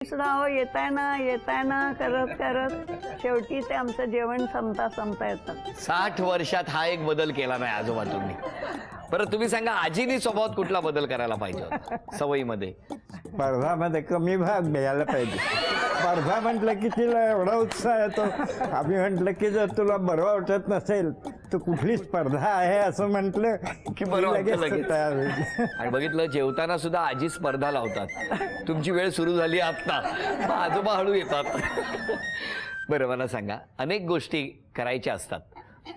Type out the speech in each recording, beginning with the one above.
सुद्धा हो येताय ना करत करत शेवटी ते आमचं जेवण संपता येतात. 60 वर्षात हा एक बदल केला नाही आजोबा तुम्ही. बरं तुम्ही सांगा, आजीनी स्वभावात कुठला बदल करायला पाहिजे होता सवयीमध्ये? स्पर्धामध्ये कमी भाग घ्यायला पाहिजे. स्पर्धा म्हटलं की तिला एवढा उत्साह येतो. आम्ही म्हटलं की जर तुला बरं वाटत नसेल तर कुठली स्पर्धा आहे असं म्हटलं की बरं वाटतं लगेच. तयार होईल. आणि बघितलं जेवताना सुद्धा आजी स्पर्धा लावतात. तुमची वेळ सुरू झाली आत्ता, मग आजोबा हळू येतात. बरं मला सांगा, अनेक गोष्टी करायच्या असतात,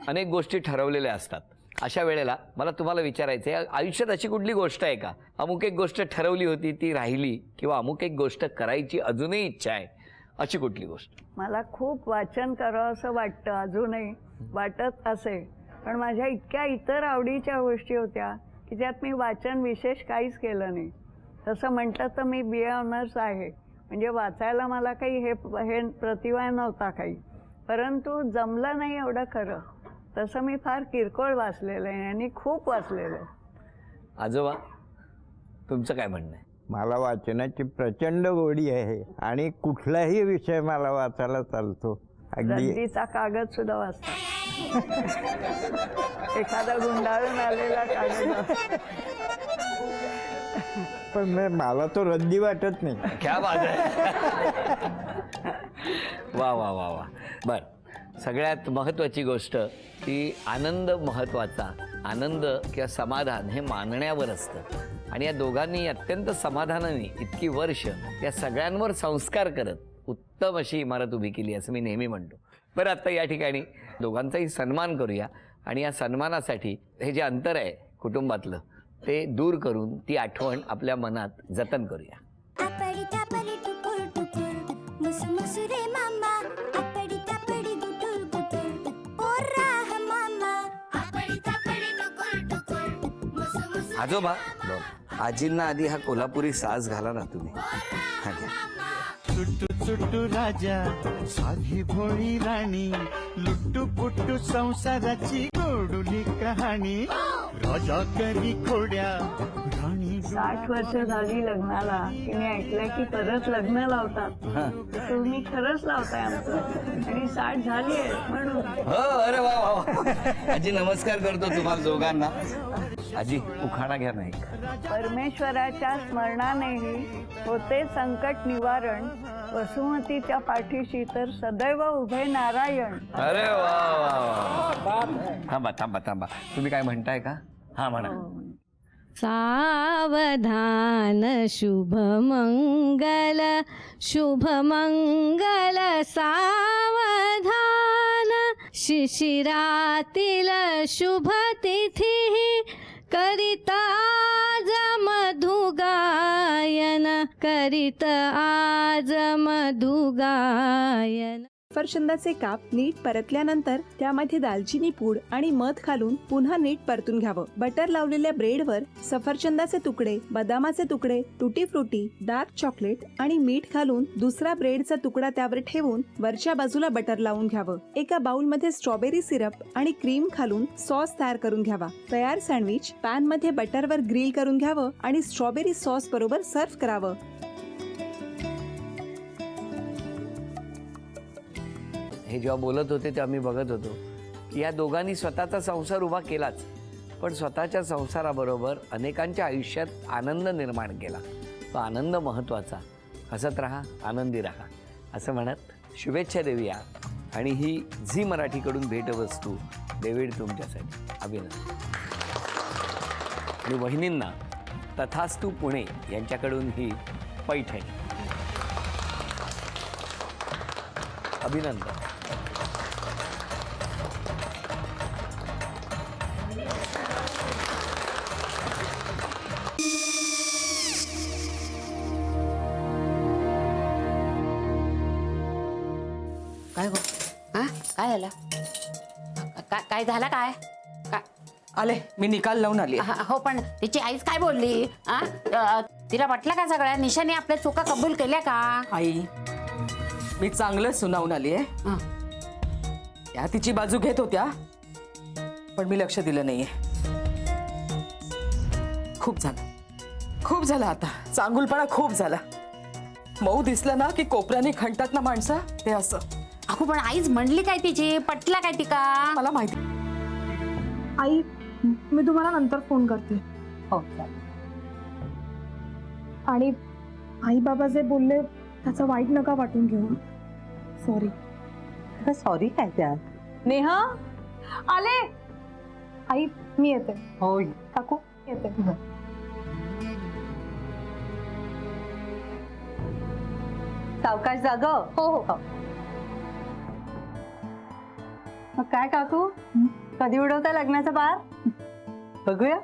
अनेक गोष्टी ठरवलेल्या असतात. अशा वेळेला मला तुम्हाला विचारायचं आहे, आयुष्यात अशी कुठली गोष्ट आहे का, अमुक एक गोष्ट ठरवली होती ती राहिली, किंवा अमुक एक गोष्ट करायची अजूनही इच्छा आहे, अशी कुठली गोष्ट? मला खूप वाचन करावं असं वाटतं, अजूनही वाटत असे. पण माझ्या इतक्या इतर आवडीच्या गोष्टी होत्या की ज्यात मी वाचन विशेष काहीच केलं नाही. तसं म्हटलं तर मी BA ऑनर्स आहे, म्हणजे वाचायला मला काही हे प्रतिभा नव्हता काही, परंतु जमलं नाही एवढं खरं. तसं मी फार किरकोळ वाचलेलं आहे आणि खूप वाचलेलं आहे. आजोबा तुमचं काय म्हणणं आहे? मला वाचनाची प्रचंड गोडी आहे आणि कुठलाही विषय मला वाचायला चालतो. अगदी रद्दीचा कागद सुद्धा वाचतात. एखादा गुंडाळून आलेला कागद. पण मला तो रद्दी वाटत नाही. क्या बात आहे. वा वा वा वा. बर, सगळ्यात महत्त्वाची गोष्ट ती आनंद महत्त्वाचा. आनंद किंवा समाधान हे मानण्यावर असतं. आणि या दोघांनी अत्यंत समाधानाने इतकी वर्ष या सगळ्यांवर संस्कार करत उत्तम अशी इमारत उभी केली असं मी नेहमी म्हणतो. बरं, आता या ठिकाणी दोघांचाही सन्मान करूया आणि या सन्मानासाठी हे जे अंतर आहे कुटुंबातलं ते दूर करून ती आठवण आपल्या मनात जतन करूया. आजोबा, आजींना आधी हा कोल्हापुरी साज घाला ना तुम्ही. हा घ्या. चुट्टू चुट्टू राजा साधी भोळी राणी लुट्टू पुट्टू संसाराची गोडुली कहाणी राजा करी खोड्या राणी 60 वर्ष झाली लग्नाला की मी ऐकलंय की परत लग्न लावतात. तुम्ही खरंच लावताय आमचं, आणि 60 झाली आहे म्हणून. हो, अरे वा वा. आजी नमस्कार करतो तुम्हाला दोघांना. आजी उखाणा घ्या नाही. परमेश्वराच्या स्मरणानेही होते संकट निवारण, वसुमतीच्या पाठीशी तर सदैव उभे नारायण. अरे वा वा वा. थांबा थांबा थांबा, तुम्ही काय म्हणताय का? हा म्हणा. सावधान शुभमंगल शुभमंगल सावधान, शिशिरातील शुभ तिथी करीत आज मधुगायन, करीत आज मधुगायन. सफरचंदाचे काप नीट परतल्यानंतर त्यामध्ये दालचिनी पूड आणि मध घालून पुन्हा नीट परतून घ्यावं. बटर लावलेल्या ब्रेडवर सफरचंदाचे तुकडे, बदामाचे तुकडे, टुटी फ्रुटी, डार्क चॉकलेट आणि मीठ घालून दुसरा ब्रेडचा तुकडा त्यावर ठेवून वरच्या बाजूला बटर लावून घ्यावं. एका बाउलमध्ये स्ट्रॉबेरी सिरप आणि क्रीम घालून सॉस तयार करून घ्यावा. तयार सँडविच पॅन मध्ये बटरवर ग्रिल करून घ्यावं आणि स्ट्रॉबेरी सॉस बरोबर सर्व्ह करावं. हे जेव्हा बोलत होते तेव्हा मी बघत होतो की या दोघांनी स्वतःचा संसार उभा केलाच, पण स्वतःच्या संसाराबरोबर अनेकांच्या आयुष्यात आनंद निर्माण केला. तो आनंद महत्त्वाचा. हसत राहा, आनंदी राहा असं म्हणत शुभेच्छा देऊया. आणि ही झी मराठीकडून भेटवस्तू डेव्हिड तुमच्यासाठी. अभिनंदन. आणि वहिनींना तथास्तू पुणे यांच्याकडून ही पैठणी. अभिनंदन. काय गो? हा काय झालं? काय झालं? काय आले, मी निकाल लावून आली. हो, पण तिची आईच काय बोलली? तिला वाटलं का सगळ्या निशाने आपल्या चुका कबूल केल्या का? आई, मी चांगलं सुनावून आली आहे. त्या तिची बाजू घेत होत्या, पण मी लक्ष दिलं नाहीये. खूप झालं आता. चांगुलपणा खूप झाला. मऊ दिसलं ना की कोपऱ्याने खणतात ना माणसं, ते असं. अगो पण आईच म्हणली काय तिची, पटला काय ती का? मला माहिती. आई मी तुम्हाला नंतर फोन करते. हो आणि आई बाबा जे बोलले त्याचं वाईट नका वाटून घेऊ. सॉरी. सॉरी काय त्या? नेहा आले. आई मी येते. हो काकू येते. सावकाश जाग. हो हो. मग काय काकू, कधी उडवता लग्नाचा बार? बघूया.